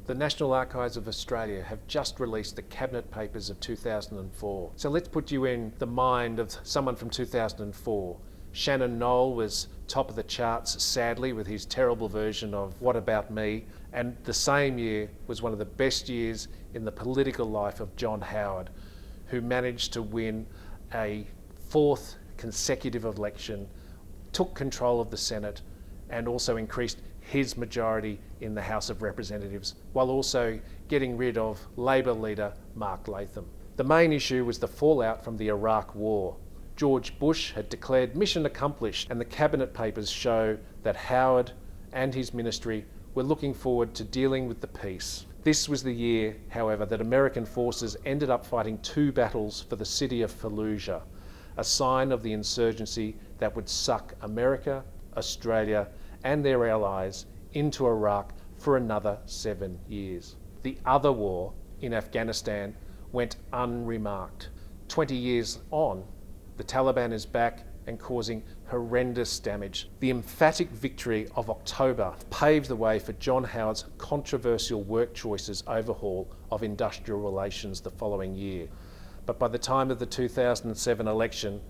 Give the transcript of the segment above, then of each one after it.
The National Archives of Australia have just released the Cabinet Papers of 2004. So let's put you in the mind of someone from 2004. Shannon Noll was top of the charts, sadly, with his terrible version of What About Me? And the same year was one of the best years in the political life of John Howard, who managed to win a fourth consecutive election, took control of the Senate, and also increased his majority in the House of Representatives, while also getting rid of Labor leader Mark Latham. The main issue was the fallout from the Iraq War. George Bush had declared mission accomplished, and the Cabinet Papers show that Howard and his ministry were looking forward to dealing with the peace. This was the year, however, that American forces ended up fighting two battles for the city of Fallujah, a sign of the insurgency that would suck America, Australia, and their allies into Iraq for another 7 years. The other war in Afghanistan went unremarked. 20 years on, the Taliban is back and causing horrendous damage. The emphatic victory of October paved the way for John Howard's controversial work choices overhaul of industrial relations the following year. But by the time of the 2007 election,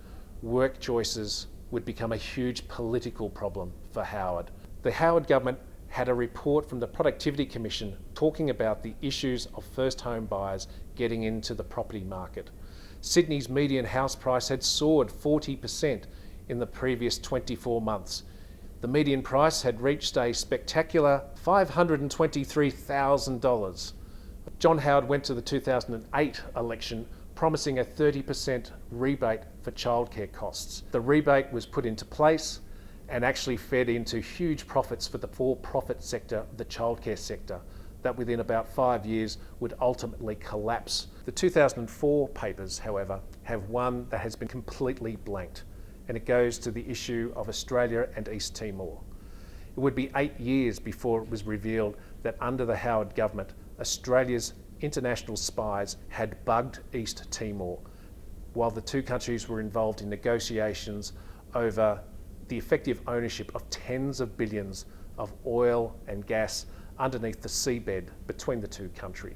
work choices would become a huge political problem for Howard. The Howard government had a report from the Productivity Commission talking about the issues of first home buyers getting into the property market. Sydney's median house price had soared 40% in the previous 24 months. The median price had reached a spectacular $523,000. John Howard went to the 2008 election promising a 30% rebate for childcare costs. The rebate was put into place and actually fed into huge profits for the for-profit sector, the childcare sector, that within about 5 years would ultimately collapse. The 2004 papers, however, have one that has been completely blanked, and it goes to the issue of Australia and East Timor. It would be 8 years before it was revealed that under the Howard government, Australia's international spies had bugged East Timor, while the two countries were involved in negotiations over the effective ownership of tens of billions of oil and gas underneath the seabed between the two countries.